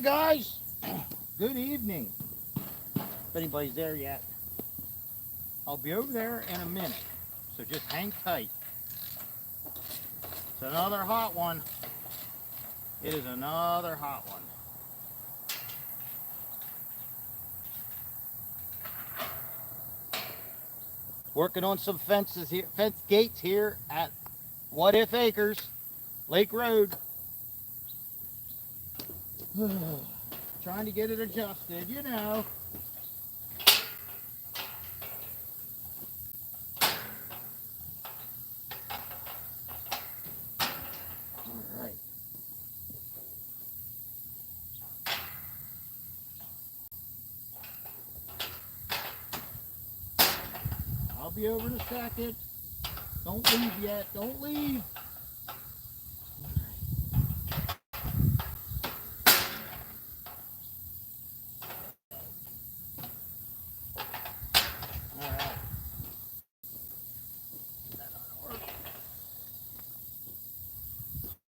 guys. Good evening. If anybody's there yet, I'll be over there in a minute. So just hang tight. It's another hot one. It is another hot one. Working on some fences here, fence gates here at What If Acres, Lake Road. Trying to get it adjusted, you know. All right. I'll be over in a second. Don't leave yet. Don't leave.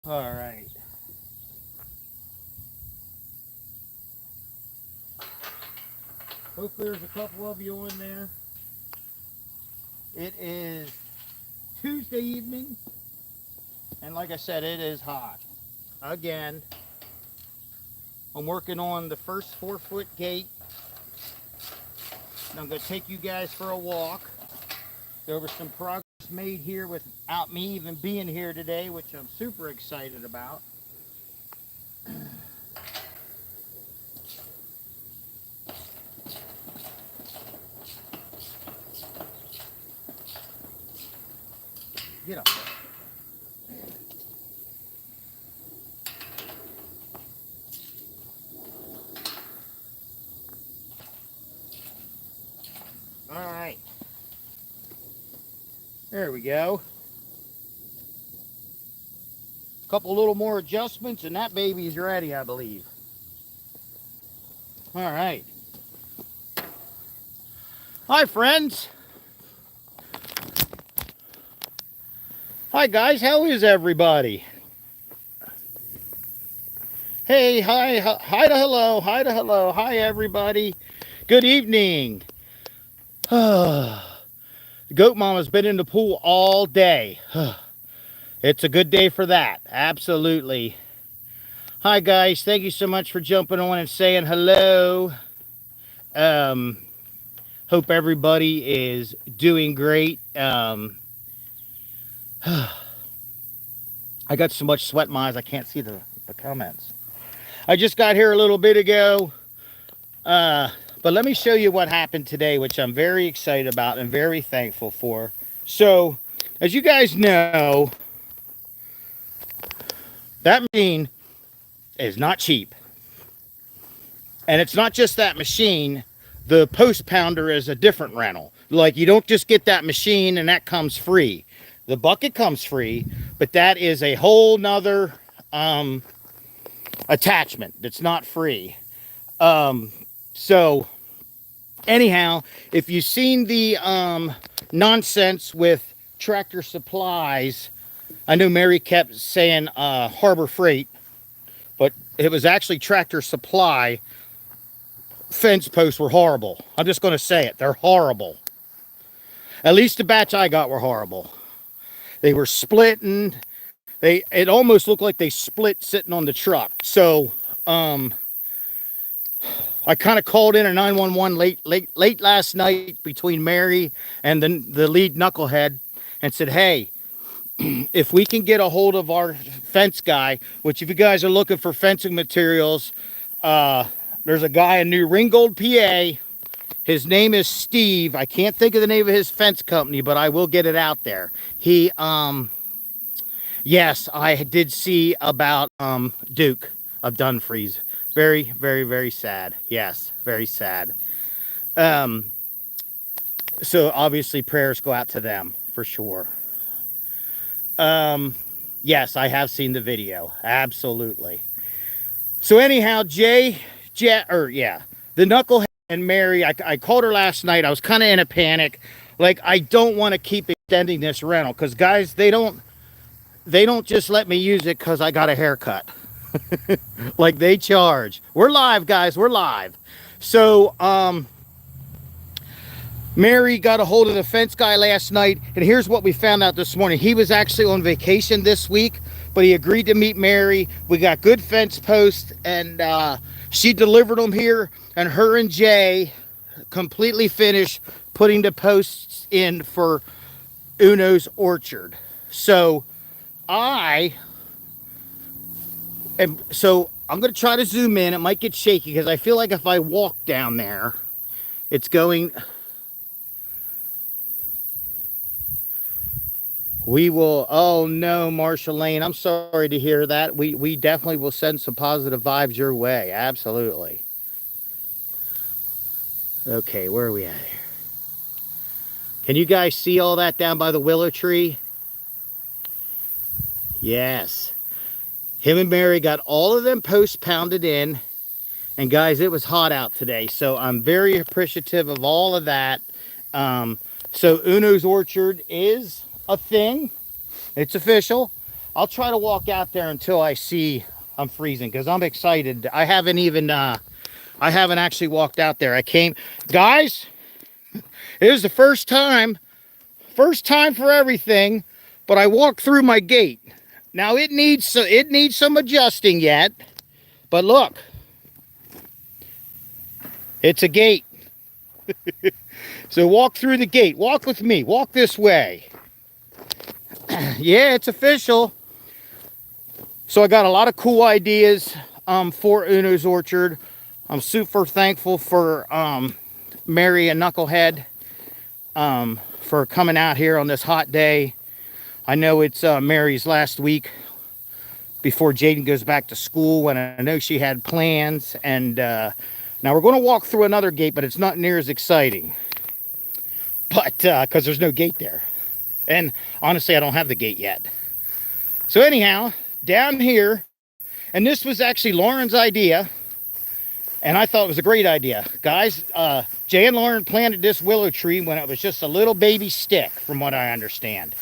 All right. Hopefully there's a couple of you in there. It is Tuesday evening, and like I said, it is hot. Again, I'm working on the first 4-foot gate. And I'm going to take you guys for a walk. There was some progress made here without me even being here today, which I'm super excited about. Get up there. All right. There we go. A couple little more adjustments and that baby's ready, I believe. All right. Hi, friends. Hi, guys. How is everybody? Hey, hi to hello. Hi to hello. Hi, everybody. Good evening. The goat mama's been in the pool all day. It's a good day for that. Absolutely. Hi, guys. Thank you so much for jumping on and saying hello. Hope everybody is doing great. I got so much sweat in my eyes I can't see the comments. I just got here a little bit ago. But let me show you what happened today, which I'm very excited about and very thankful for. So, as you guys know, that machine is not cheap. And it's not just that machine. The post pounder is a different rental. Like, you don't just get that machine and that comes free. The bucket comes free, but that is a whole nother attachment that's not free. So anyhow, if you've seen the nonsense with Tractor Supplies, I know Mary kept saying Harbor Freight, but it was actually Tractor Supply. Fence posts were horrible. I'm just going to say it. They're horrible. At least the batch I got were horrible. They were splitting. It almost looked like they split sitting on the truck. So I kind of called in a 911 late last night between Mary and the lead knucklehead and said, hey, if we can get a hold of our fence guy, which if you guys are looking for fencing materials, there's a guy in New Ringgold, PA. His name is Steve. I can't think of the name of his fence company, but I will get it out there. He, yes, I did see about Duke of Dumfries. Very, very, very sad. Yes, very sad. So obviously prayers go out to them for sure. Yes, I have seen the video. Absolutely. So anyhow, the knucklehead and Mary, I called her last night. I was kind of in a panic. Like, I don't want to keep extending this rental because, guys, they don't just let me use it because I got a haircut. Like they charge. We're live, guys. We're live. So, Mary got a hold of the fence guy last night, and here's what we found out this morning. He was actually on vacation this week, but he agreed to meet Mary. We got good fence posts, and she delivered them here, and her and Jay completely finished putting the posts in for Uno's orchard. So I'm going to try to zoom in. It might get shaky because I feel like if I walk down there, it's going... We will, oh no, Marshall Lane, I'm sorry to hear that. We definitely will send some positive vibes your way. Absolutely. Okay, where are we at here? Can you guys see all that down by the willow tree? Yes. Him and Mary got all of them posts pounded in. And guys, it was hot out today. So I'm very appreciative of all of that. So Uno's Orchard is a thing. It's official. I'll try to walk out there until I see I'm freezing because I'm excited. I haven't actually walked out there. I came, guys, it was the first time for everything, but I walked through my gate. Now it needs some adjusting yet, but look, it's a gate. So walk through the gate, walk with me, walk this way. Yeah, it's official. So I got a lot of cool ideas for Uno's Orchard. I'm super thankful for Mary and Knucklehead for coming out here on this hot day. I know it's Mary's last week before Jaden goes back to school, and I know she had plans. And now we're going to walk through another gate, but it's not near as exciting. But because there's no gate there. And honestly, I don't have the gate yet. So anyhow, down here, and this was actually Lauren's idea, and I thought it was a great idea. Guys, Jay and Lauren planted this willow tree when it was just a little baby stick, from what I understand.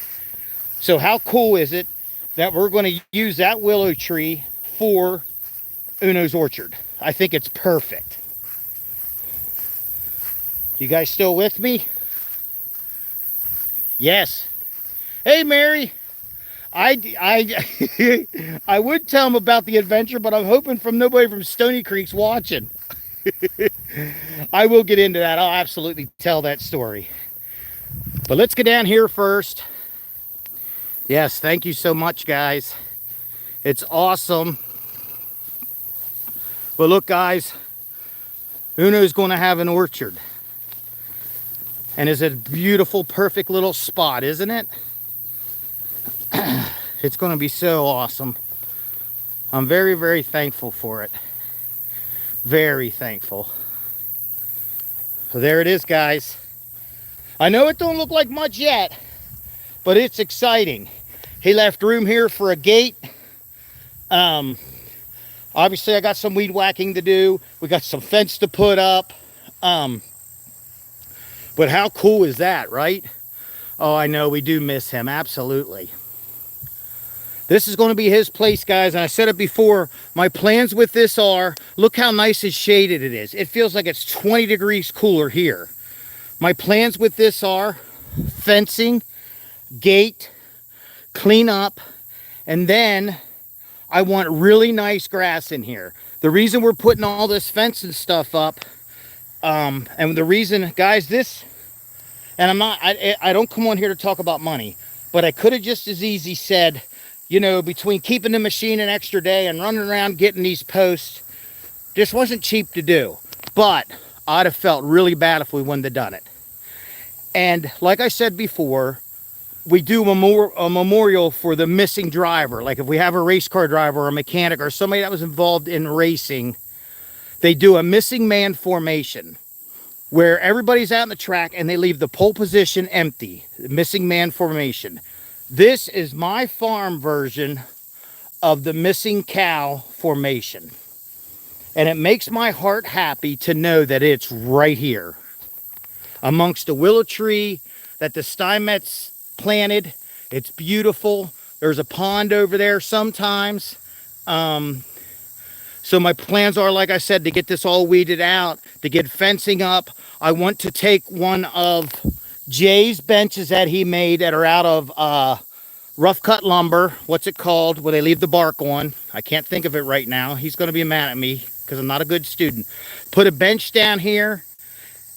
So how cool is it that we're going to use that willow tree for Uno's Orchard? I think it's perfect. You guys still with me? Yes. Hey, Mary. I would tell them about the adventure, but I'm hoping from nobody from Stony Creek's watching. I will get into that. I'll absolutely tell that story. But let's get down here first. Yes, thank you so much, guys. It's awesome. But look, guys, Uno's going to have an orchard. And it's a beautiful, perfect little spot, isn't it? It's going to be so awesome. I'm very, very thankful for it. Very thankful. So there it is, guys. I know it don't look like much yet, but it's exciting. He left room here for a gate. Obviously, I got some weed whacking to do. We got some fence to put up. But how cool is that, right? Oh, I know, we do miss him, absolutely. This is going to be his place, guys, and I said it before, my plans with this are, look how nice and shaded it is. It feels like it's 20 degrees cooler here. My plans with this are fencing, gate, clean up, and then I want really nice grass in here. The reason we're putting all this fence and stuff up, and the reason, guys, this, and I don't come on here to talk about money, but I could have just as easy said, you know, between keeping the machine an extra day and running around getting these posts, this wasn't cheap to do. But I'd have felt really bad if we wouldn't have done it. And like I said before, we do a memorial for the missing driver. Like if we have a race car driver or a mechanic or somebody that was involved in racing, they do a missing man formation where everybody's out in the track and they leave the pole position empty, missing man formation. This is my farm version of the missing cow formation. And it makes my heart happy to know that it's right here amongst the willow tree that the Steinmetz planted. It's beautiful. There's a pond over there sometimes. So my plans are, like I said, to get this all weeded out, to get fencing up. I want to take one of Jay's benches that he made that are out of rough cut lumber. What's it called? Where they leave the bark on. I can't think of it right now. He's going to be mad at me because I'm not a good student. Put a bench down here,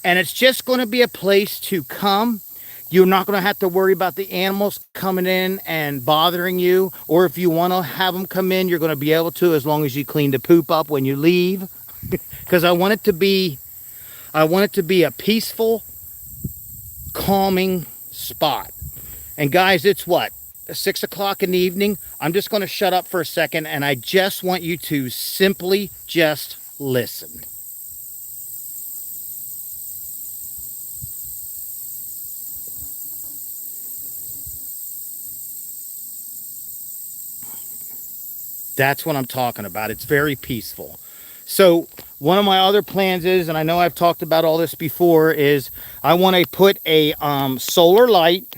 and it's just going to be a place to come. You're not going to have to worry about the animals coming in and bothering you. Or if you want to have them come in, you're going to be able to, as long as you clean the poop up when you leave. Because I want it to be a peaceful, calming spot. And guys, it's what? 6 o'clock in the evening. I'm just going to shut up for a second, and I just want you to simply just listen. That's what I'm talking about. It's very peaceful. So one of my other plans is, and I know I've talked about all this before, is I want to put a solar light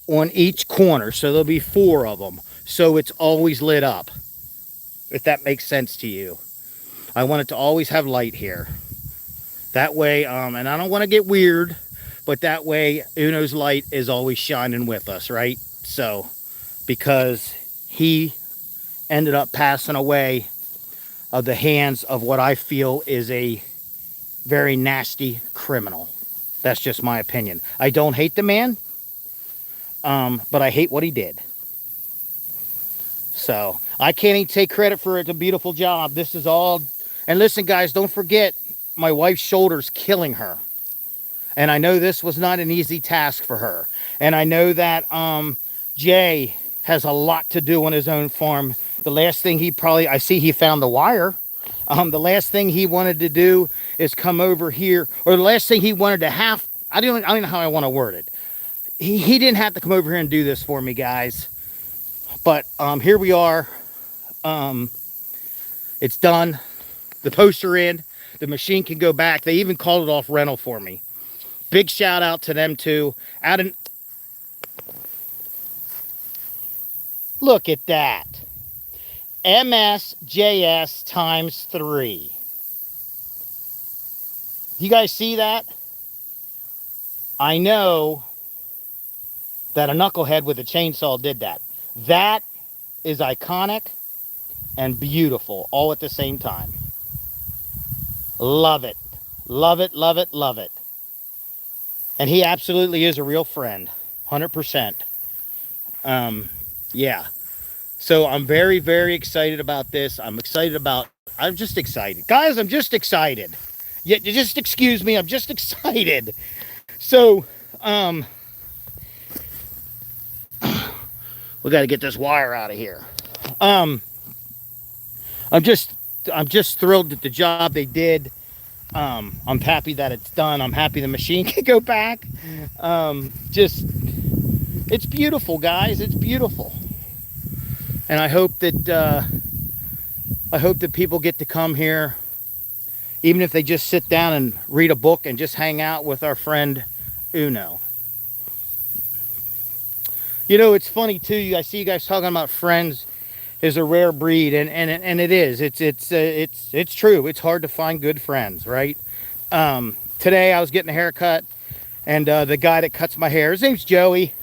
on each corner. So there'll be 4 of them. So it's always lit up, if that makes sense to you. I want it to always have light here. That way, and I don't want to get weird, but that way Uno's light is always shining with us, right? So, because he ended up passing away of the hands of what I feel is a very nasty criminal. That's just my opinion. I don't hate the man, but I hate what he did. So I can't even take credit for it. It's a beautiful job. This is all. And listen, guys, don't forget, my wife's shoulder's killing her. And I know this was not an easy task for her. And I know that Jay has a lot to do on his own farm. The last thing I see he found the wire. The last thing he wanted to do is come over here, or the last thing he wanted to have, I don't know how I want to word it. He didn't have to come over here and do this for me, guys. But here we are. It's done. The posts are in. The machine can go back. They even called it off rental for me. Big shout out to them too. Look at that. MSJS times 3. You guys see that? I know that a knucklehead with a chainsaw did that. That is iconic and beautiful all at the same time. Love it. Love it, love it, love it. And he absolutely is a real friend. 100%. Yeah. So I'm very, very excited about this. I'm just excited. Guys, I'm just excited. Yeah, just excuse me, I'm just excited. So, we got to get this wire out of here. I'm just thrilled at the job they did. I'm happy that it's done. I'm happy the machine can go back. It's beautiful, guys. It's beautiful. And I hope that people get to come here, even if they just sit down and read a book and just hang out with our friend Uno. You know, it's funny too. I see you guys talking about friends is a rare breed, and it is. It's true. It's hard to find good friends, right? Today I was getting a haircut, and the guy that cuts my hair, his name's Joey.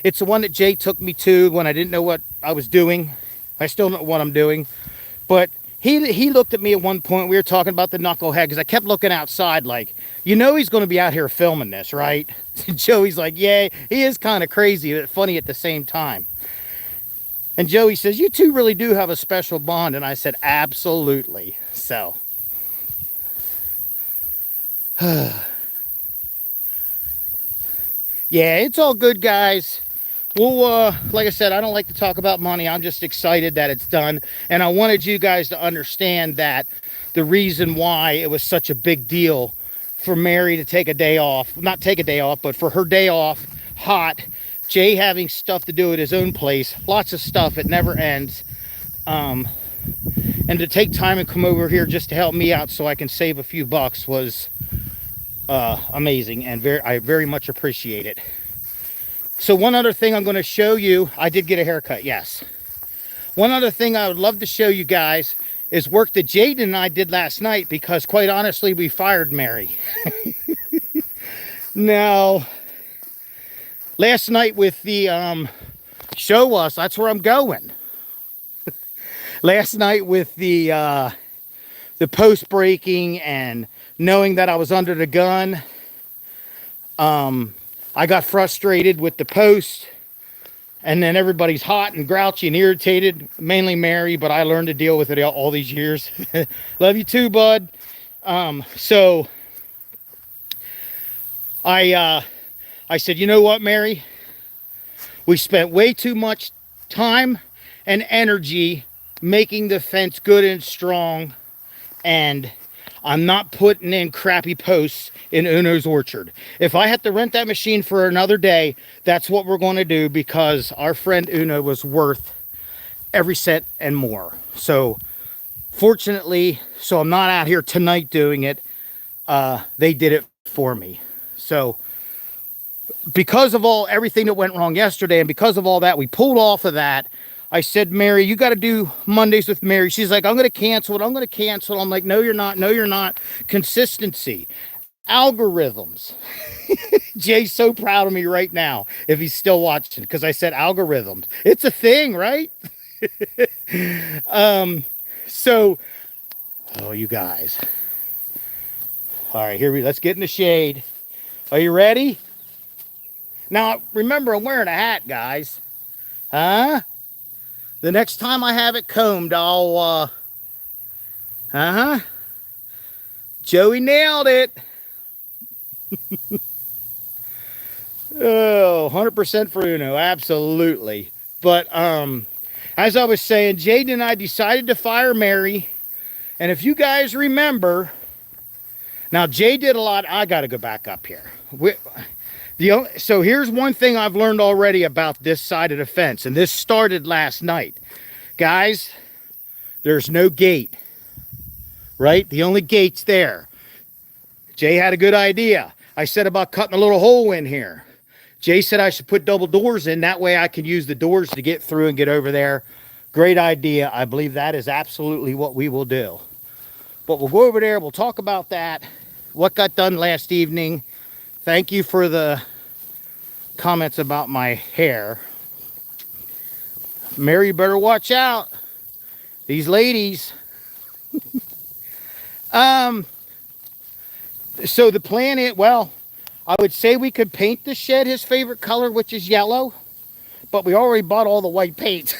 It's the one that Jay took me to when I didn't know what I was doing. I still don't know what I'm doing, but he looked at me at one point. We were talking about the knucklehead because I kept looking outside like, you know, he's going to be out here filming this, right? Joey's like, yeah, he is kind of crazy but funny at the same time. And Joey says, you two really do have a special bond. And I said, absolutely. So, yeah, it's all good, guys. Well, like I said, I don't like to talk about money. I'm just excited that it's done. And I wanted you guys to understand that the reason why it was such a big deal for Mary to take a day off, not take a day off, but for her day off, hot, Jay having stuff to do at his own place, lots of stuff, it never ends. And to take time and come over here just to help me out so I can save a few bucks was amazing, and I very much appreciate it. So one other thing I'm going to show you, I did get a haircut, yes. One other thing I would love to show you guys is work that Jaden and I did last night, because quite honestly, we fired Mary. Now, last night with the show us, that's where I'm going. Last night with the post breaking and knowing that I was under the gun, I got frustrated with the post, and then everybody's hot and grouchy and irritated, mainly Mary, but I learned to deal with it all these years. Love you too, bud. So I said, you know what, Mary? We spent way too much time and energy making the fence good and strong, and I'm not putting in crappy posts in Uno's orchard. If I have to rent that machine for another day, that's what we're going to do, because our friend Uno was worth every cent and more. So fortunately, so I'm not out here tonight doing it. They did it for me. So because of everything that went wrong yesterday, and because of all that, we pulled off of that. I said, Mary, you got to do Mondays with Mary. She's like, I'm going to cancel it. I'm going to cancel it. I'm like, no, you're not. No, you're not. Consistency. Algorithms. Jay's so proud of me right now, if he's still watching, because I said algorithms. It's a thing, right? So, oh, you guys. All right, let's get in the shade. Are you ready? Now, remember, I'm wearing a hat, guys. Huh? The next time I have it combed, I'll, Joey nailed it. Oh, 100% for Uno, absolutely. But, as I was saying, Jaden and I decided to fire Mary. And if you guys remember, now Jay did a lot. I got to go back up here. So here's one thing I've learned already about this side of the fence, and this started last night. Guys, there's no gate, right? The only gate's there. Jay had a good idea. I said about cutting a little hole in here. Jay said I should put double doors in. That way I can use the doors to get through and get over there. Great idea. I believe that is absolutely what we will do. But we'll go over there. We'll talk about that. What got done last evening. Thank you for the comments about my hair. Mary, you better watch out. These ladies. So the plan is, well, I would say we could paint the shed his favorite color, which is yellow. But we already bought all the white paint.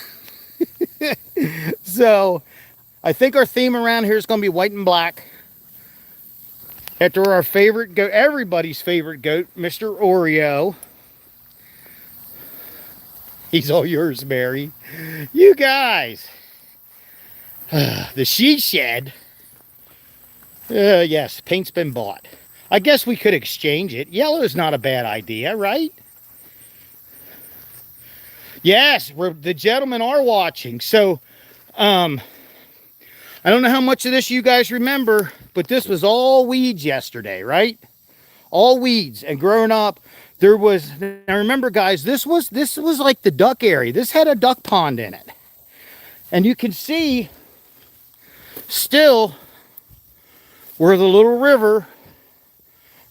So I think our theme around here is going to be white and black. After our favorite goat, everybody's favorite goat, Mr. Oreo. He's all yours, Mary. You guys. The she shed. Yes, paint's been bought. I guess we could exchange it. Yellow is not a bad idea, right? Yes, the gentlemen are watching. So, I don't know how much of this you guys remember, but this was all weeds yesterday, right? All weeds. And growing up, there was, now remember guys, this was like the duck area. This had a duck pond in it. And you can see still where the little river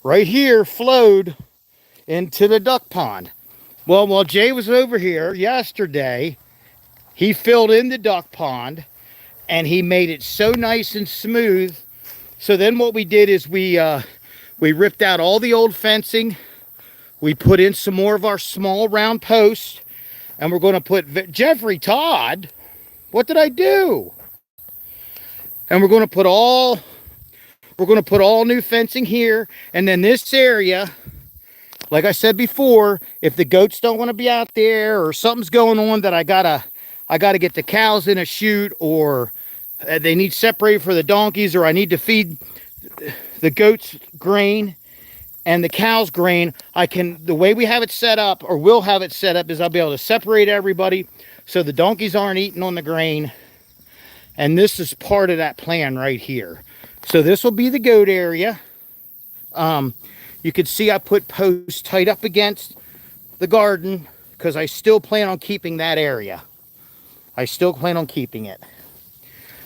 right here flowed into the duck pond. Well, while Jay was over here yesterday, he filled in the duck pond and he made it so nice and smooth. So then what we did is we ripped out all the old fencing. We put in some more of our small round posts, and we're going to put Jeffrey Todd. What did I do? And we're going to put all new fencing here, and then this area, like I said before, if the goats don't want to be out there or something's going on that I gotta get the cows in a chute, or they need separated for the donkeys, or I need to feed the goats grain and the cows grain, the way we have it set up, or will have it set up, is I'll be able to separate everybody so the donkeys aren't eating on the grain. And this is part of that plan right here. So this will be the goat area. You can see I put posts tight up against the garden because I still plan on keeping that area. I still plan on keeping it.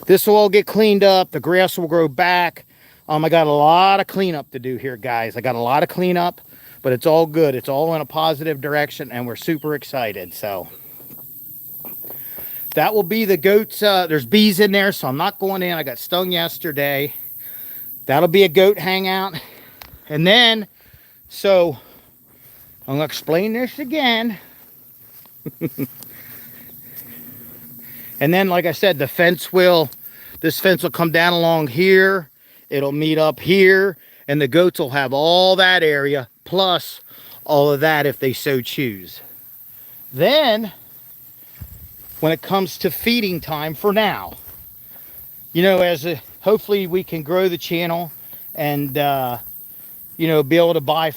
This will all get cleaned up. The grass will grow back. I got a lot of cleanup to do here, guys. I got a lot of cleanup, but it's all good. It's all in a positive direction, and we're super excited. So that will be the goats. There's bees in there, so I'm not going in. I got stung yesterday. That'll be a goat hangout. And then, so I'm going to explain this again. And then, like I said, this fence will come down along here. It'll meet up here, and the goats will have all that area, plus all of that if they so choose. Then, when it comes to feeding time for now, you know, hopefully we can grow the channel and, you know, be able to buy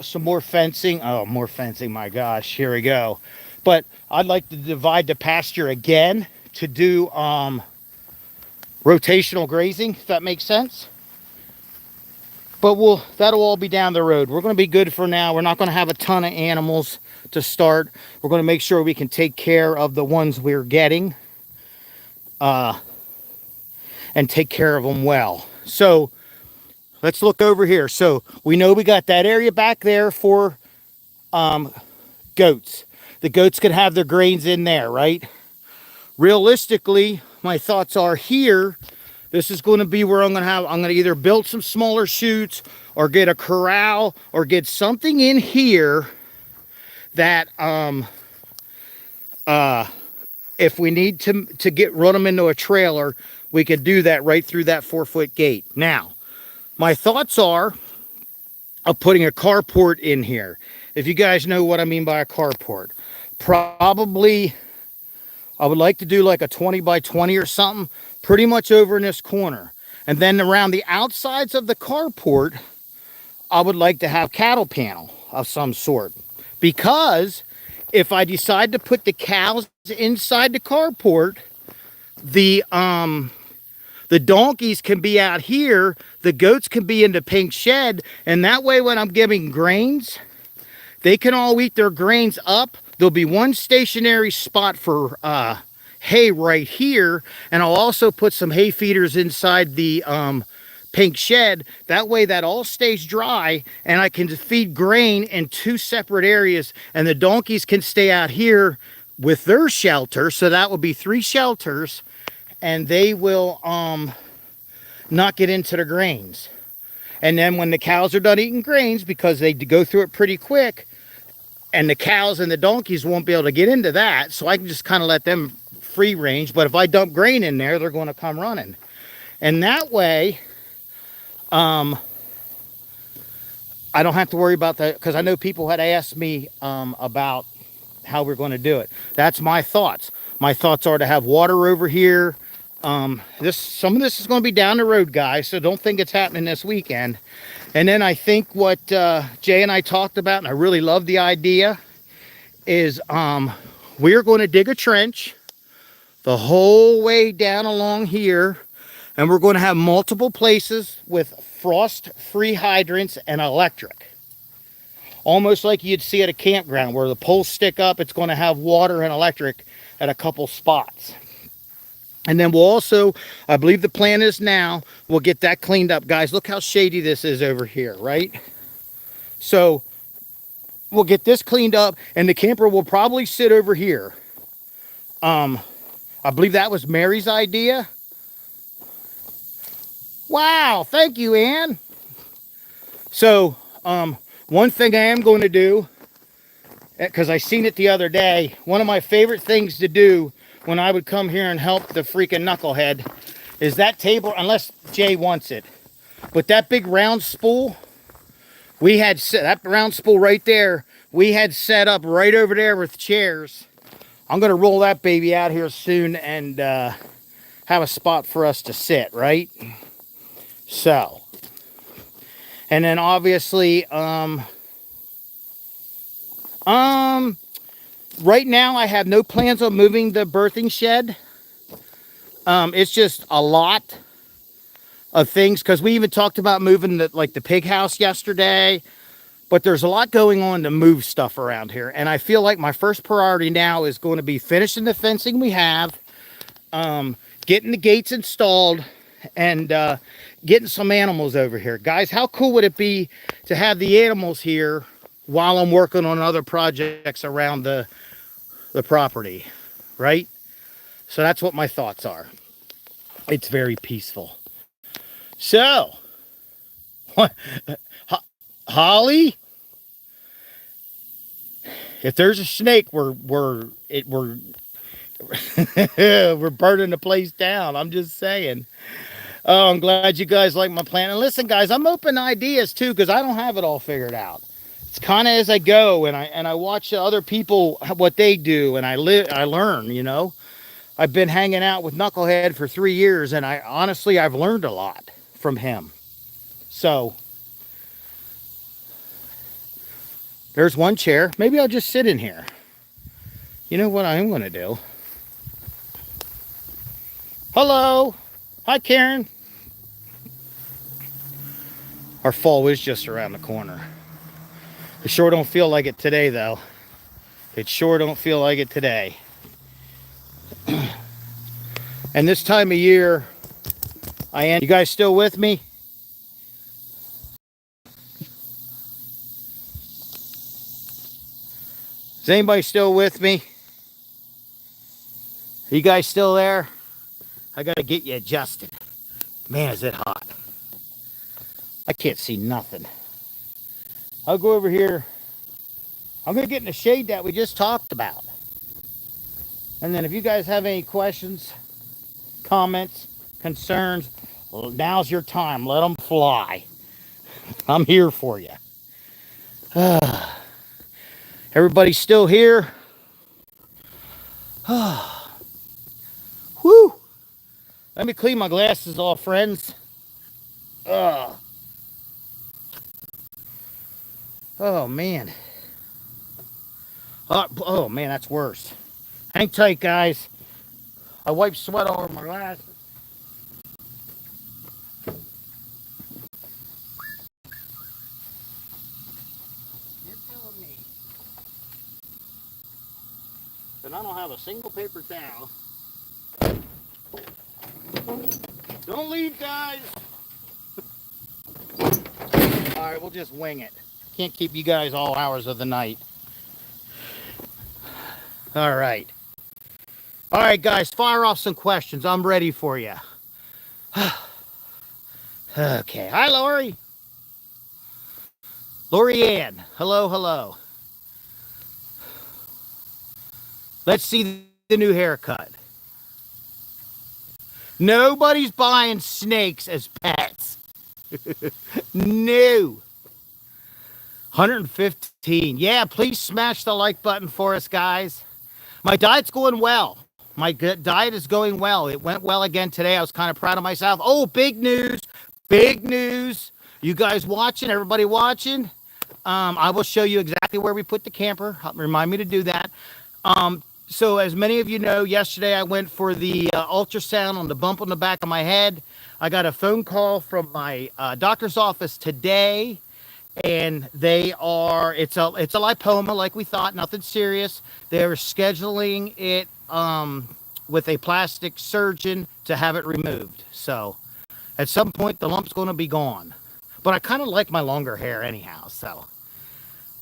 some more fencing. Oh, more fencing, my gosh, here we go. But I'd like to divide the pasture again to do rotational grazing, if that makes sense. But that'll all be down the road. We're going to be good for now. We're not going to have a ton of animals to start. We're going to make sure we can take care of the ones we're getting and take care of them well. So let's look over here. So we know we got that area back there for goats. The goats can have their grains in there, right? Realistically, my thoughts are here. This is going to be where I'm going to either build some smaller chutes or get a corral or get something in here that if we need to run them into a trailer, we could do that right through that 4-foot gate. Now, my thoughts are of putting a carport in here. If you guys know what I mean by a carport, probably I would like to do like a 20 by 20 or something, pretty much over in this corner. And then around the outsides of the carport, I would like to have cattle panel of some sort. Because if I decide to put the cows inside the carport, the donkeys can be out here, the goats can be in the pink shed, and that way when I'm giving grains, they can all eat their grains up. There'll be one stationary spot for hay right here, and I'll also put some hay feeders inside the pink shed. That way that all stays dry, and I can feed grain in 2 separate areas, and the donkeys can stay out here with their shelter. So that will be 3 shelters, and they will not get into the grains. And then when the cows are done eating grains, because they go through it pretty quick, and the cows and the donkeys won't be able to get into that, so I can just kind of let them free range. But if I dump grain in there, they're going to come running. And that way, I don't have to worry about that, because I know people had asked me about how we're going to do it. That's my thoughts. My thoughts are to have water over here. Some of this is going to be down the road, guys, so don't think it's happening this weekend. And then I think what Jay and I talked about, and I really love the idea, is we're going to dig a trench the whole way down along here, and we're going to have multiple places with frost-free hydrants and electric. Almost like you'd see at a campground where the poles stick up. It's going to have water and electric at a couple spots. And then we'll also, I believe the plan is now, we'll get that cleaned up. Guys, look how shady this is over here, right? So we'll get this cleaned up, and the camper will probably sit over here. I believe that was Mary's idea. Wow, thank you, Ann. So one thing I am going to do, because I seen it the other day, one of my favorite things to do when I would come here and help the freaking knucklehead is that table, unless Jay wants it. But that big round spool, that round spool right there, we had set up right over there with chairs. I'm going to roll that baby out here soon and have a spot for us to sit, right? So, and then obviously, right now, I have no plans on moving the birthing shed. It's just a lot of things, because we even talked about moving the pig house yesterday. But there's a lot going on to move stuff around here. And I feel like my first priority now is going to be finishing the fencing we have, getting the gates installed and getting some animals over here. Guys, how cool would it be to have the animals here while I'm working on other projects around the property, right? So that's what my thoughts are. It's very peaceful. So, Holly, if there's a snake, we're we're burning the place down. I'm just saying. Oh, I'm glad you guys like my plan. And listen, guys, I'm open to ideas too, because I don't have it all figured out. It's kind of as I go, and I watch other people what they do, and I learn. You know, I've been hanging out with Knucklehead for 3 years, and I've learned a lot from him. So there's one chair. Maybe I'll just sit in here. You know what I'm going to do? Hello. Hi, Karen. Our fall is just around the corner. It sure don't feel like it today, though. It sure don't feel like it today. And this time of year, you guys still with me? Is anybody still with me? Are you guys still there? I gotta get you adjusted. Man, is it hot. I can't see nothing. I'll go over here. I'm gonna get in the shade that we just talked about. And then if you guys have any questions, comments, concerns, well, now's your time. Let them fly. I'm here for you. Everybody's still here? Whew. Let me clean my glasses off, friends. Oh, man. Oh, man, that's worse. Hang tight, guys. I wiped sweat all over my glasses. You're killing me. And I don't have a single paper towel. Don't leave, guys. All right, we'll just wing it. Can't keep you guys all hours of the night. All right. All right, guys, fire off some questions. I'm ready for you. Okay. Hi, Lori. Lori Ann. Hello, hello. Let's see the new haircut. Nobody's buying snakes as pets. No. 115. Yeah, please smash the like button for us, guys. My diet's going well. My diet is going well. It went well again today. I was kind of proud of myself. Oh, big news. Big news. You guys watching? Everybody watching? I will show you exactly where we put the camper. Remind me to do that. So as many of you know, yesterday I went for the ultrasound on the bump on the back of my head. I got a phone call from my doctor's office today, and it's a lipoma like we thought, nothing serious. They're scheduling it with a plastic surgeon to have it removed. So at some point the lump's going to be gone. But I kind of like my longer hair anyhow, so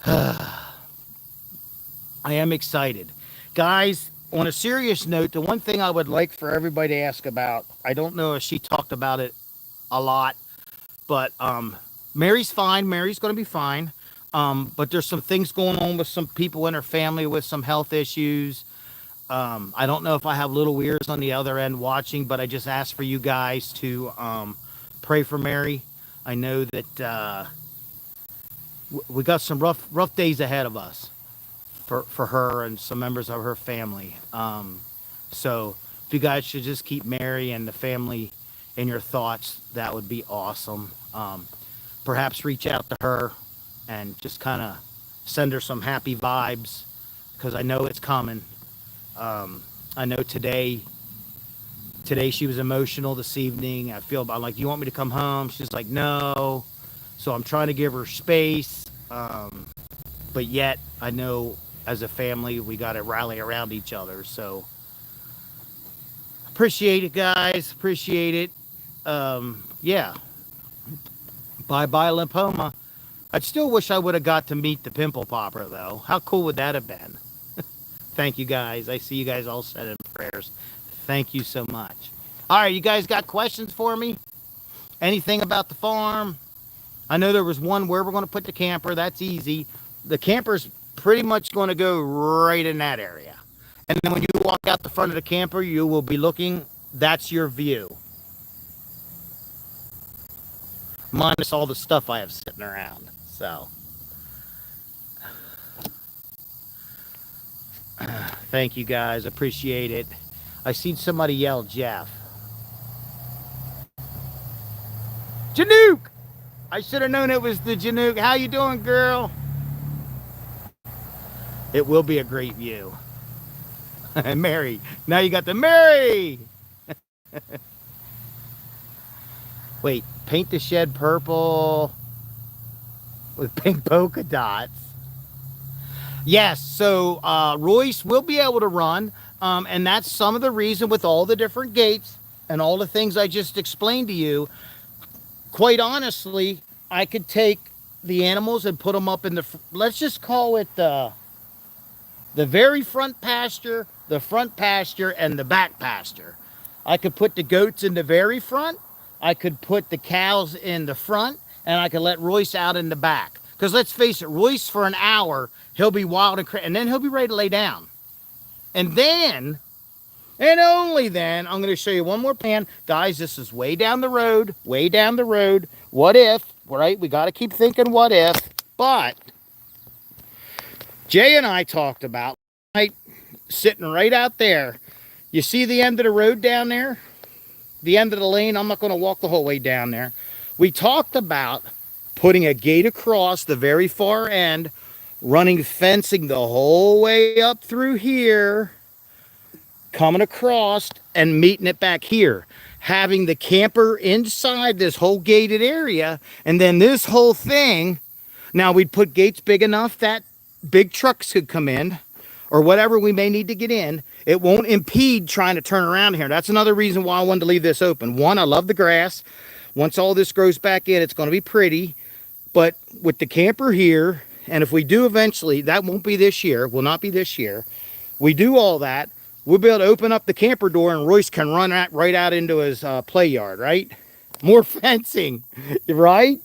I am excited. Guys, on a serious note, the one thing I would like for everybody to ask about, I don't know if she talked about it a lot, but Mary's fine. Mary's going to be fine. But there's some things going on with some people in her family with some health issues. I don't know if I have little ears on the other end watching, but I just ask for you guys to pray for Mary. I know that we got some rough days ahead of us for her and some members of her family. So if you guys should just keep Mary and the family in your thoughts, that would be awesome. Perhaps reach out to her and just kind of send her some happy vibes, because I know it's coming. I know today she was emotional this evening. I'm like, you want me to come home? She's like, no. So I'm trying to give her space. But yet I know as a family, we got to rally around each other. So Appreciate it, guys. Appreciate it. Yeah. Bye-bye, lymphoma. I still wish I would have got to meet the pimple popper, though. How cool would that have been? Thank you, guys. I see you guys all said in prayers. Thank you so much. All right, you guys got questions for me? Anything about the farm? I know there was one where we're going to put the camper. That's easy. The camper's pretty much going to go right in that area. And then when you walk out the front of the camper, you will be looking, that's your view. Minus all the stuff I have sitting around. So, thank you guys. Appreciate it. I seen somebody yell Jeff. Janook! I should have known it was the Janook. How you doing, girl? It will be a great view. Mary. Now you got the Mary! Wait, paint the shed purple with pink polka dots. Yes, so Royce will be able to run, and that's some of the reason with all the different gates and all the things I just explained to you. Quite honestly, I could take the animals and put them up in the, let's just call it the very front pasture, the front pasture, and the back pasture. I could put the goats in the very front, I could put the cows in the front, and I could let Royce out in the back. Because let's face it, Royce for an hour, he'll be wild and then he'll be ready to lay down. And then, and only then, I'm going to show you one more plan. Guys, this is way down the road, way down the road. What if, right? We got to keep thinking what if. But Jay and I talked about, right, sitting right out there. You see the end of the road down there? The end of the lane? I'm not going to walk the whole way down there. We talked about putting a gate across the very far end, running fencing the whole way up through here, coming across and meeting it back here, having the camper inside this whole gated area, and then this whole thing. Now we'd put gates big enough that big trucks could come in, or whatever we may need to get in. It won't impede trying to turn around here. That's another reason why I wanted to leave this open. One, I love the grass. Once all this grows back in, it's going to be pretty. But with the camper here, and if we do eventually, that won't be this year, will not be this year. We do all that, we'll be able to open up the camper door and Royce can run right out into his play yard, right? More fencing, right?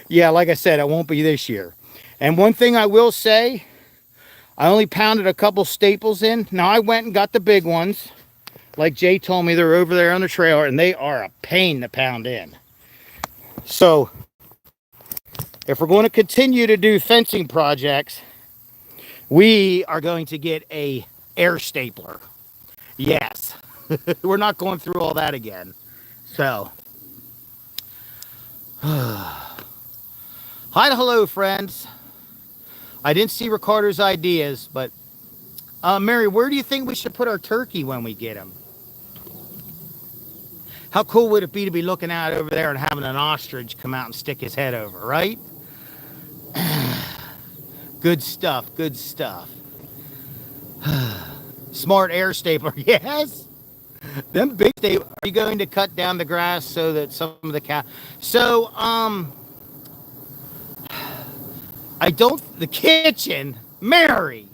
Yeah, like I said, it won't be this year. And one thing I will say, I only pounded a couple staples in. Now I went and got the big ones. Like Jay told me, they're over there on the trailer and they are a pain to pound in. So if we're going to continue to do fencing projects, we are going to get a air stapler. Yes. We're not going through all that again. So, hi to hello, friends. I didn't see Ricardo's ideas, but Mary, where do you think we should put our turkey when we get him? How cool would it be to be looking out over there and having an ostrich come out and stick his head over, right? Good stuff, good stuff. Smart air stapler, yes. Them big stapler. Are you going to cut down the grass so that some of the cow? So, I don't. The kitchen, Mary.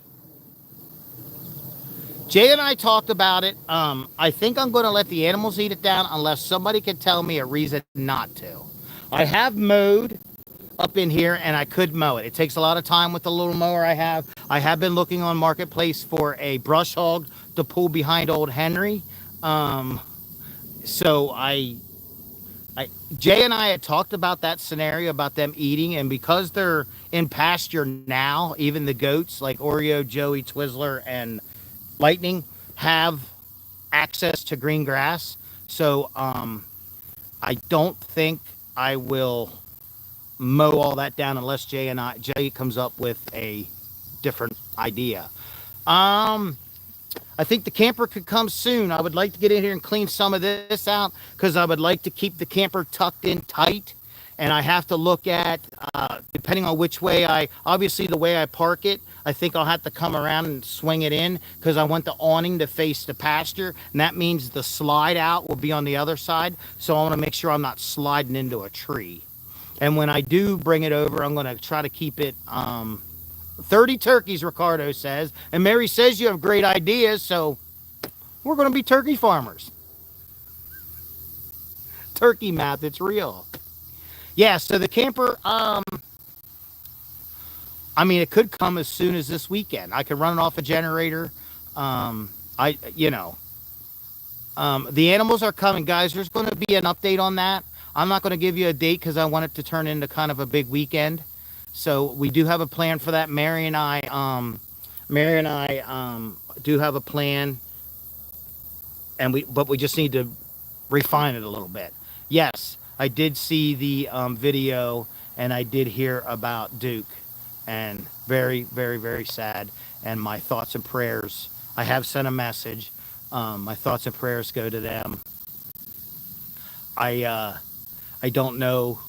Jay and I talked about it. I think I'm going to let the animals eat it down unless somebody can tell me a reason not to. I have mowed up in here and I could mow it. It takes a lot of time with the little mower I have. I have been looking on Marketplace for a brush hog to pull behind old Henry. So Jay and I had talked about that scenario about them eating, and because they're in pasture now, even the goats like Oreo, Joey, Twizzler, and Lightning have access to green grass. So I don't think I will mow all that down unless Jay comes up with a different idea. I think the camper could come soon. I would like to get in here and clean some of this out because I would like to keep the camper tucked in tight. And I have to look at, depending on which way obviously the way I park it, I think I'll have to come around and swing it in because I want the awning to face the pasture, and that means the slide out will be on the other side. So I want to make sure I'm not sliding into a tree. And when I do bring it over, I'm going to try to keep it 30 turkeys, Ricardo says. And Mary says you have great ideas, so we're going to be turkey farmers. Turkey math, it's real. Yeah, so the camper, I mean, it could come as soon as this weekend. I could run it off a generator. Um, I, you know, the animals are coming, guys. There's going to be an update on that. I'm not going to give you a date because I want it to turn into kind of a big weekend. So we do have a plan for that. Mary and I do have a plan, and but we just need to refine it a little bit. Yes, I did see the video, and I did hear about Duke, and very, very, very sad. And my thoughts and prayers. I have sent a message. My thoughts and prayers go to them. I don't know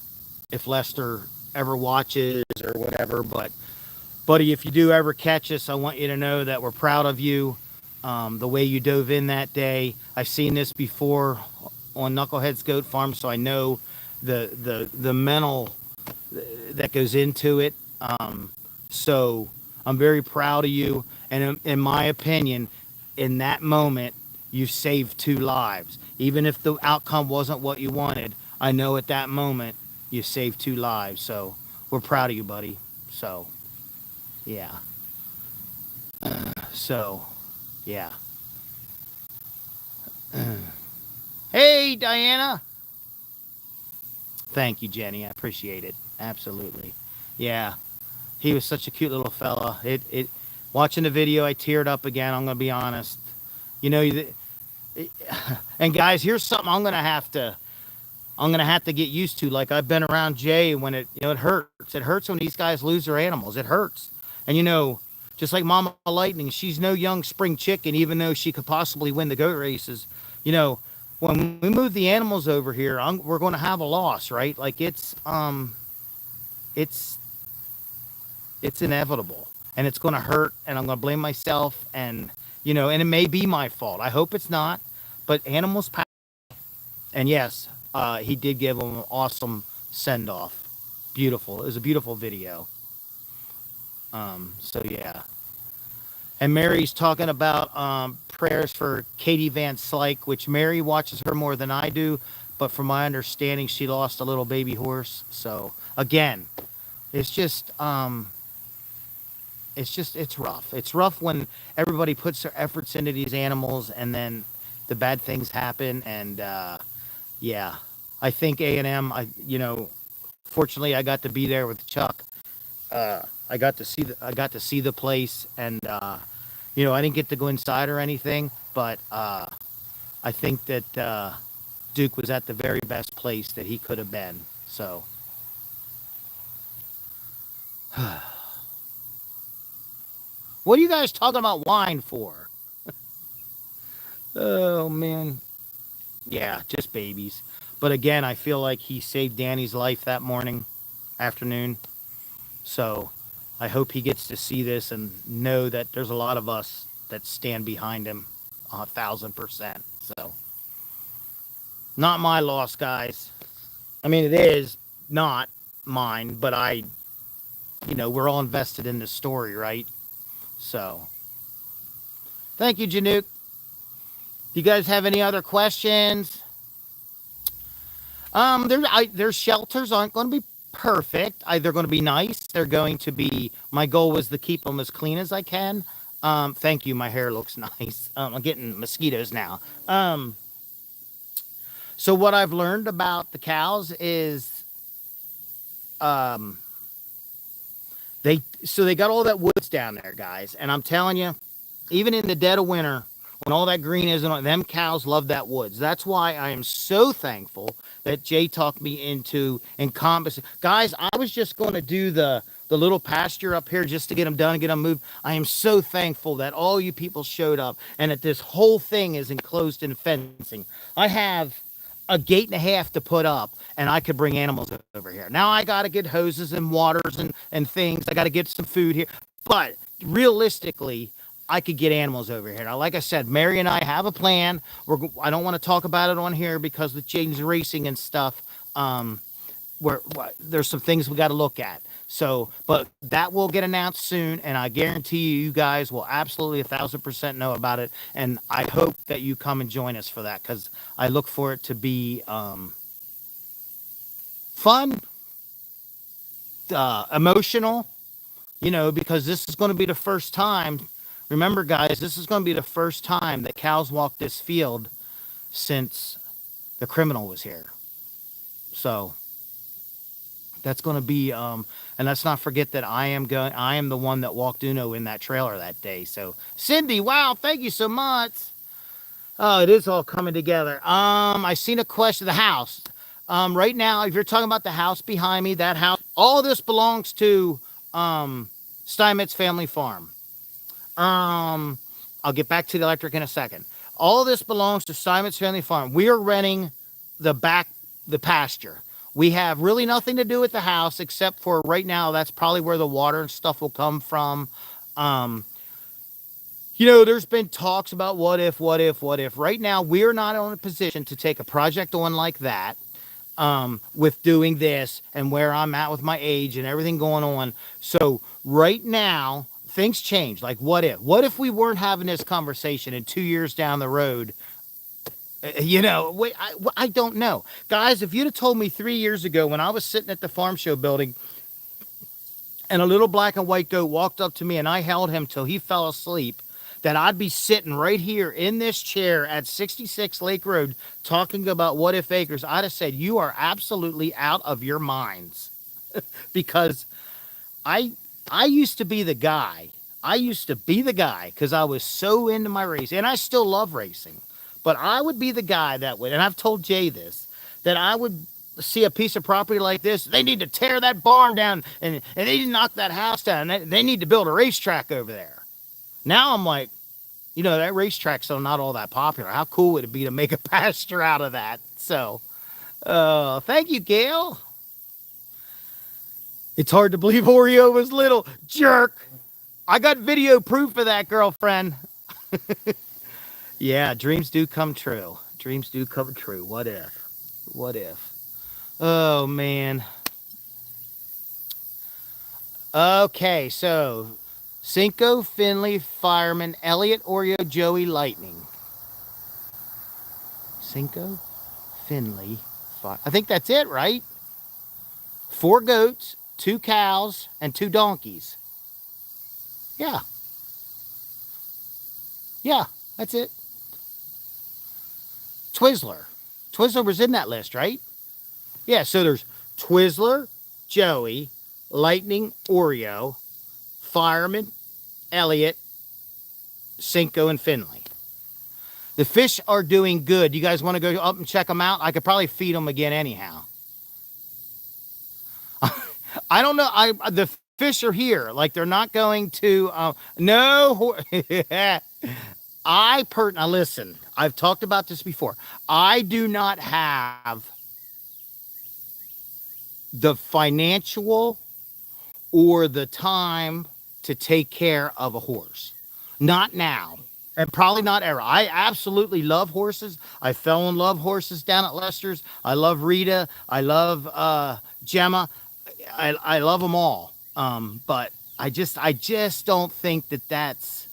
if Lester ever watches or whatever, but buddy, if you do ever catch us, I want you to know that we're proud of you. The way you dove in that day. I've seen this before on Knucklehead's Goat Farm, so I know the mental that goes into it. So I'm very proud of you, and in my opinion, in that moment, you saved 2 lives. Even if the outcome wasn't what you wanted, I know at that moment you saved 2 lives. So we're proud of you, buddy. So yeah. So yeah. Hey, Diana. Thank you, Jenny. I appreciate it. Absolutely. Yeah. He was such a cute little fella. Watching the video, I teared up again. I'm gonna be honest. You know, and guys, here's something I'm gonna have to get used to. Like I've been around Jay when it hurts. It hurts when these guys lose their animals. It hurts. And just like Mama Lightning, she's no young spring chicken, even though she could possibly win the goat races. When we move the animals over here, we're going to have a loss, right? Like it's inevitable, and it's going to hurt, and I'm going to blame myself, and and it may be my fault. I hope it's not, but animals pass. And yes, he did give them an awesome send off. Beautiful. It was a beautiful video. So yeah. And Mary's talking about prayers for Katie Van Slyke, which Mary watches her more than I do, but from my understanding, she lost a little baby horse. So again, it's rough. It's rough when everybody puts their efforts into these animals and then the bad things happen. And yeah, I think A&M, fortunately I got to be there with Chuck. I got to see the place, and I didn't get to go inside or anything, but I think that Duke was at the very best place that he could have been. So what are you guys talking about wine for? Oh man. Yeah, just babies. But again, I feel like he saved Danny's life that afternoon. So I hope he gets to see this and know that there's a lot of us that stand behind him 1,000%. So not my loss, guys. I mean, it is not mine, but we're all invested in this story, right? So thank you, Janook. You guys have any other questions? Their shelters aren't going to be perfect. They're going to be nice. They're going to be. My goal was to keep them as clean as I can. Thank you. My hair looks nice. I'm getting mosquitoes now. So what I've learned about the cows is, they got all that woods down there, guys, and I'm telling you, even in the dead of winter, when all that green is, and them cows love that woods. That's why I am so thankful that Jay talked me into encompassing. Guys, I was just going to do the little pasture up here just to get them done and get them moved. I am so thankful that all you people showed up and that this whole thing is enclosed in fencing. I have a gate and a half to put up, and I could bring animals over here. Now I got to get hoses and waters and things. I got to get some food here. But realistically, I could get animals over here. Now, like I said, Mary and I have a plan. I don't want to talk about it on here because with James racing and stuff, there's some things we got to look at. So, but that will get announced soon, and I guarantee you, you guys will absolutely 1,000% know about it. And I hope that you come and join us for that, because I look for it to be fun, emotional, because this is going to be the first time. Remember, guys, this is going to be the first time that cows walk this field since the criminal was here. So that's going to be, and let's not forget that I am the one that walked Uno in that trailer that day. So Cindy, wow, thank you so much. Oh, it is all coming together. I seen a question, the house. Right now, if you're talking about the house behind me, that house, all this belongs to Steinmetz Family Farm. I'll get back to the electric in a second. All of this belongs to Steinmetz Family Farm. We are renting the pasture. We have really nothing to do with the house, except for right now, that's probably where the water and stuff will come from. There's been talks about what if. Right now, we're not in a position to take a project on like that, with doing this and where I'm at with my age and everything going on. So right now, things change. Like, what if we weren't having this conversation and 2 years down the road? I don't know. Guys, if you'd have told me 3 years ago when I was sitting at the farm show building and a little black and white goat walked up to me and I held him till he fell asleep, that I'd be sitting right here in this chair at 66 Lake Road talking about What If Acres, I'd have said, you are absolutely out of your minds. Because I used to be the guy. Because I was so into my racing, and I still love racing. But I would be the guy that would, and I've told Jay this, that I would see a piece of property like this. They need to tear that barn down, and they need to knock that house down. They need to build a racetrack over there. Now I'm like, that racetrack's still not all that popular. How cool would it be to make a pasture out of that? So, thank you, Gail. It's hard to believe Oreo was little. Jerk. I got video proof of that, girlfriend. Yeah, dreams do come true. Dreams do come true. What if? Oh, man. Okay, so Cinco, Finley, Fireman, Elliot, Oreo, Joey, Lightning. Cinco, Finley, I think that's it, right? 4 goats, 2 cows, and 2 donkeys. Yeah. Yeah, that's it. Twizzler. Twizzler was in that list, right? Yeah, so there's Twizzler, Joey, Lightning, Oreo, Fireman, Elliot, Cinco, and Finley. The fish are doing good. You guys want to go up and check them out? I could probably feed them again anyhow. I don't know. The fish are here. Like, they're not going to, no. Now listen, I've talked about this before. I do not have the financial or the time to take care of a horse. Not now. And probably not ever. I absolutely love horses. I fell in love horses down at Lester's. I love Rita. I love Gemma. I love them all. But I just don't think that's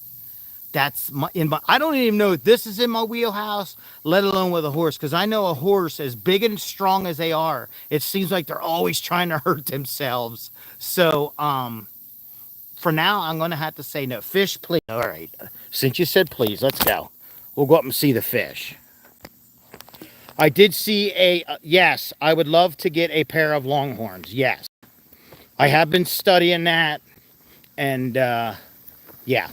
I don't even know if this is in my wheelhouse, let alone with a horse. Because I know a horse, as big and strong as they are, it seems like they're always trying to hurt themselves. So, for now, I'm going to have to say no. Fish, please. All right. Since you said please, let's go. We'll go up and see the fish. I did see yes, I would love to get a pair of longhorns. Yes. I have been studying that. And, yeah.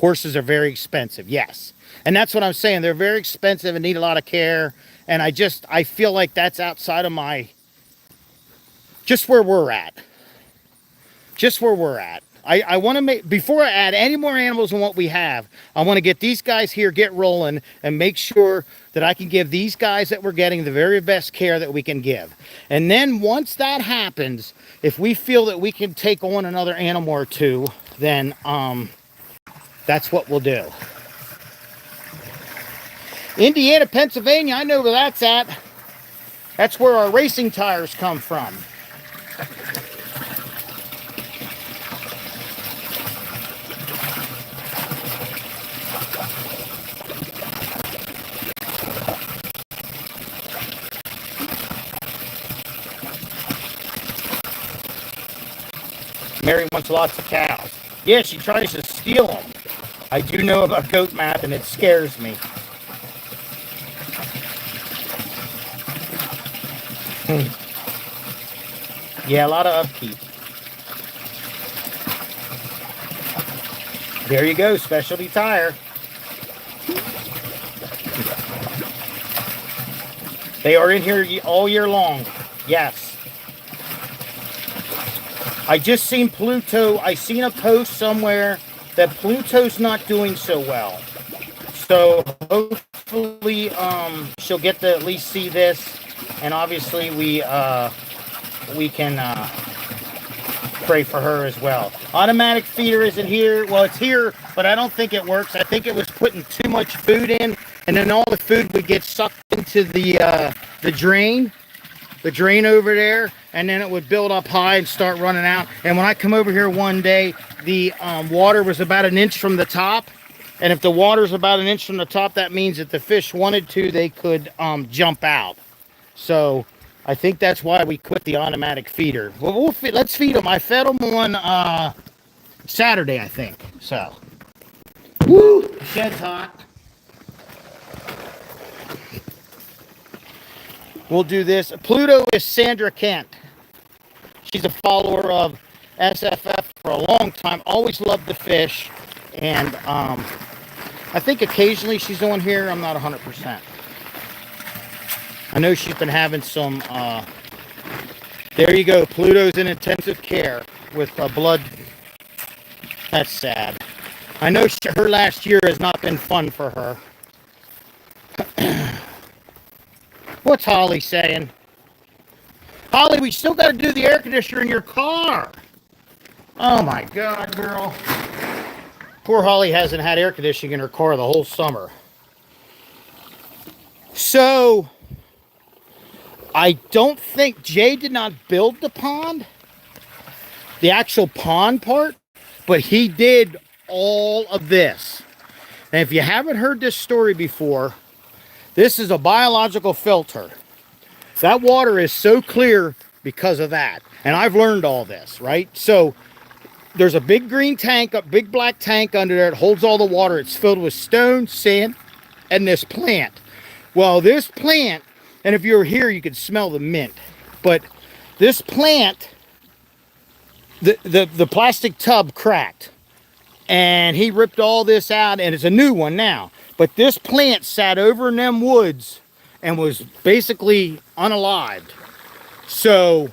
Horses are very expensive. Yes. And that's what I'm saying. They're very expensive and need a lot of care. And I feel like that's outside of just where we're at. Just where we're at. I want to make, before I add any more animals than what we have, I want to get these guys here, get rolling, and make sure that I can give these guys that we're getting the very best care that we can give. And then once that happens, if we feel that we can take on another animal or two, then that's what we'll do. Indiana, Pennsylvania, I know where that's at. That's where our racing tires come from. Mary wants lots of cows. Yeah, she tries to steal them. I do know about goat math, and it scares me. Yeah, a lot of upkeep. There you go, specialty tire. They are in here all year long. Yes. I just seen Pluto. I seen a post somewhere that Pluto's not doing so well. So hopefully she'll get to at least see this, and obviously we can pray for her as well. Automatic feeder isn't here. Well, it's here, but I don't think it works. I think it was putting too much food in, and then all the food would get sucked into the drain over there, and then it would build up high and start running out. And when I come over here one day, the water was about an inch from the top. And if the water's about an inch from the top, that means that the fish wanted to, they could jump out. So I think that's why we quit the automatic feeder. Well, let's feed them. I fed them on Saturday, I think. So, woo, the shed's hot. We'll do this. Pluto is Sandra Kent. She's a follower of SFF for a long time. Always loved the fish. And I think occasionally she's on here. I'm not 100%. I know she's been having some... there you go. Pluto's in intensive care with blood. That's sad. I know her last year has not been fun for her. What's Holly saying? Holly, we still got to do the air conditioner in your car. Oh my God, girl. Poor Holly hasn't had air conditioning in her car the whole summer. So, I don't think Jay did not build the pond. The actual pond part. But he did all of this. And if you haven't heard this story before, this is a biological filter. That water is so clear because of that. And I've learned all this, right? So there's a big green tank, a big black tank under there. It holds all the water. It's filled with stone, sand, and this plant. Well, this plant, and if you were here, you could smell the mint. But this plant, the plastic tub cracked. And he ripped all this out, and it's a new one now. But this plant sat over in them woods and was basically unalived. So,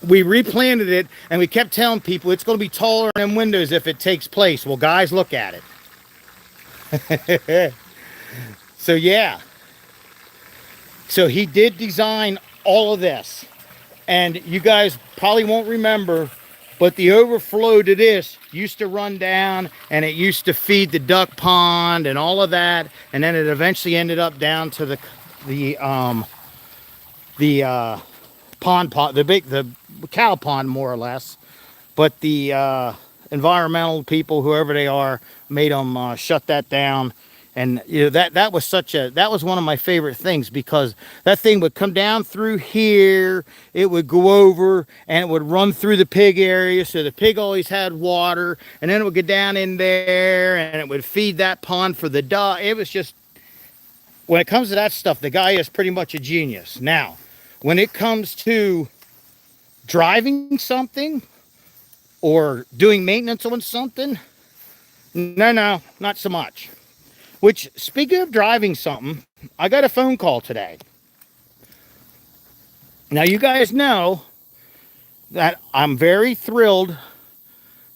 we replanted it, and we kept telling people it's going to be taller than them windows if it takes place. Well, guys, look at it. So, yeah. So, he did design all of this. And you guys probably won't remember, but the overflow to this used to run down, and it used to feed the duck pond and all of that, and then it eventually ended up down to the pond, the cow pond, more or less. But the environmental people, whoever they are, made them shut that down. And you know, that was one of my favorite things, because that thing would come down through here, it would go over, and it would run through the pig area, so the pig always had water, and then it would get down in there, and it would feed that pond for the duck. It was just, when it comes to that stuff, the guy is pretty much a genius. Now, when it comes to driving something or doing maintenance on something, no, not so much. Which, speaking of driving something, I got a phone call today. Now, you guys know that I'm very thrilled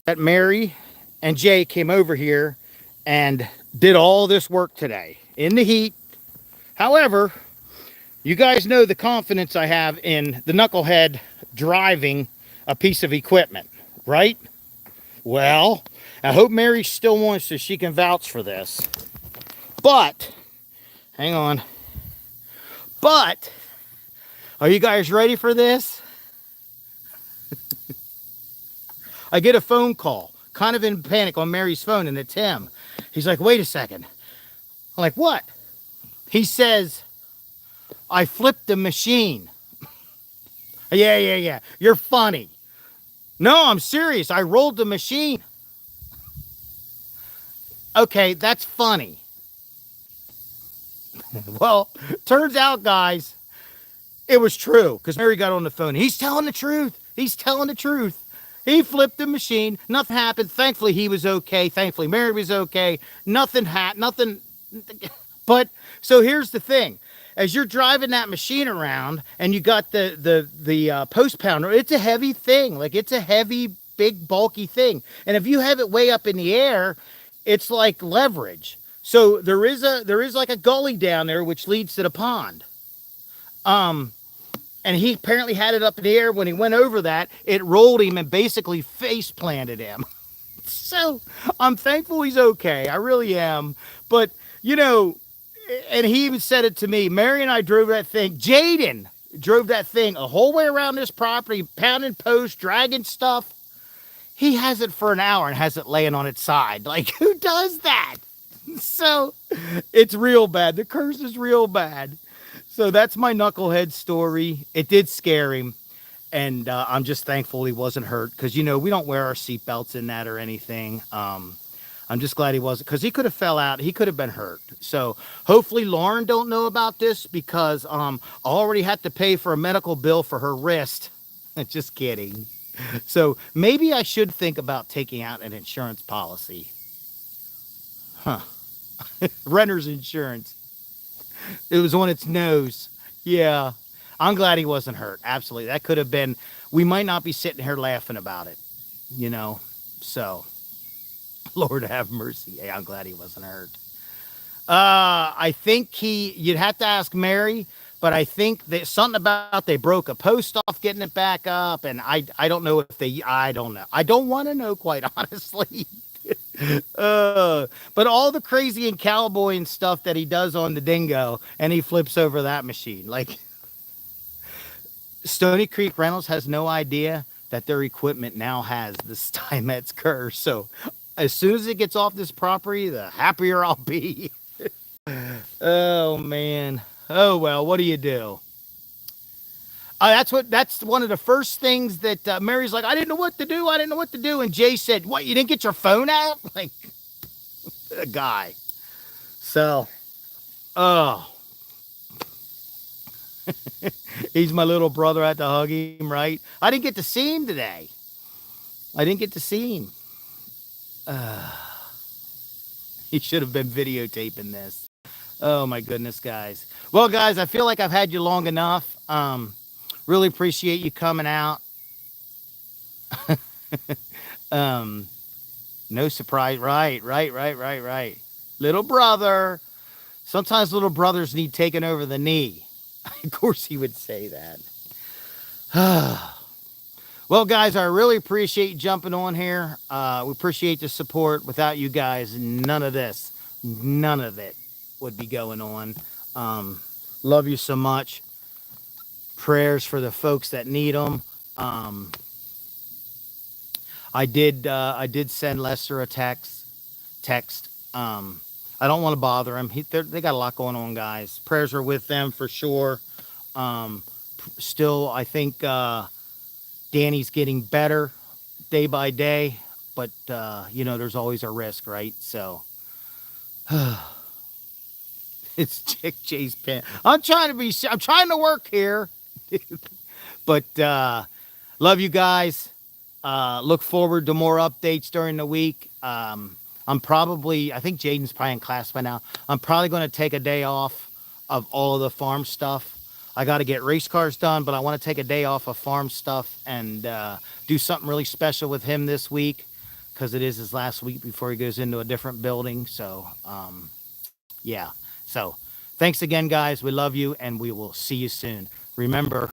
that Mary and Jay came over here and did all this work today in the heat. However, you guys know the confidence I have in the knucklehead driving a piece of equipment, right? Well, I hope Mary still wants so she can vouch for this. But, hang on. But, are you guys ready for this? I get a phone call, kind of in panic on Mary's phone, and it's him. He's like, wait a second. I'm like, what? He says, I flipped the machine. Yeah. You're funny. No, I'm serious. I rolled the machine. Okay, that's funny. Well, turns out, guys, it was true because Mary got on the phone. He's telling the truth. He's telling the truth. He flipped the machine. Nothing happened. Thankfully, he was okay. Thankfully, Mary was okay. Nothing. But so here's the thing: as you're driving that machine around, and you got the post pounder, it's a heavy thing. Like it's a heavy, big, bulky thing. And if you have it way up in the air, it's like leverage. So there is like a gully down there which leads to the pond. And he apparently had it up in the air. When he went over that, it rolled him and basically face planted him. So I'm thankful he's okay. I really am. But, you know, and he even said it to me. Mary and I drove that thing. Jaden drove that thing a whole way around this property, pounding posts, dragging stuff. He has it for an hour and has it laying on its side. Like, who does that? So it's real bad. The curse is real bad. So that's my knucklehead story. It did scare him. And I'm just thankful he wasn't hurt because, you know, we don't wear our seatbelts in that or anything. I'm just glad he wasn't because he could have fell out. He could have been hurt. So hopefully Lauren don't know about this because I already had to pay for a medical bill for her wrist. Just kidding. So maybe I should think about taking out an insurance policy. Huh. Renter's insurance. It was on its nose. Yeah. I'm glad he wasn't hurt. Absolutely. That could have been, we might not be sitting here laughing about it, you know? So, Lord have mercy. Hey, I'm glad he wasn't hurt. I think you'd have to ask Mary, but I think that something about they broke a post off getting it back up. And I don't know if I don't know. I don't want to know, quite honestly. But all the crazy and cowboy and stuff that he does on the Dingo, and he flips over that machine. Like, Stony Creek Rentals has no idea that their equipment now has the Steinmetz curse. So as soon as it gets off this property, the happier I'll be. Oh, man. Oh, well, what do you do? That's one of the first things that Mary's like, I didn't know what to do. I didn't know what to do. And Jay said, what, you didn't get your phone out? Like, a guy. So, oh. He's my little brother. I had to hug him, right? I didn't get to see him today. I didn't get to see him. He should have been videotaping this. Oh, my goodness, guys. Well, guys, I feel like I've had you long enough. Really appreciate you coming out. No surprise. Right. Little brother. Sometimes little brothers need taking over the knee. Of course he would say that. Well, guys, I really appreciate you jumping on here. We appreciate the support. Without you guys, none of it would be going on. Love you so much. Prayers for the folks that need them. I did send Lester a text. I don't want to bother him. They got a lot going on, guys. Prayers are with them for sure. Still, I think Danny's getting better day by day, but you know, there's always a risk, right? So it's Chick Jay's pen. I'm trying to work here. But love you guys. Look forward to more updates during the week. I think Jaden's probably in class by now. I'm probably going to take a day off of all of the farm stuff. I got to get race cars done, but I want to take a day off of farm stuff and do something really special with him this week because it is his last week before he goes into a different building. So, yeah. So, thanks again, guys. We love you, and we will see you soon. Remember,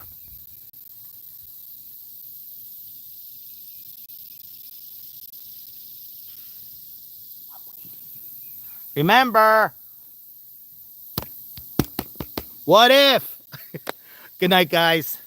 Remember, what if? Good night, guys.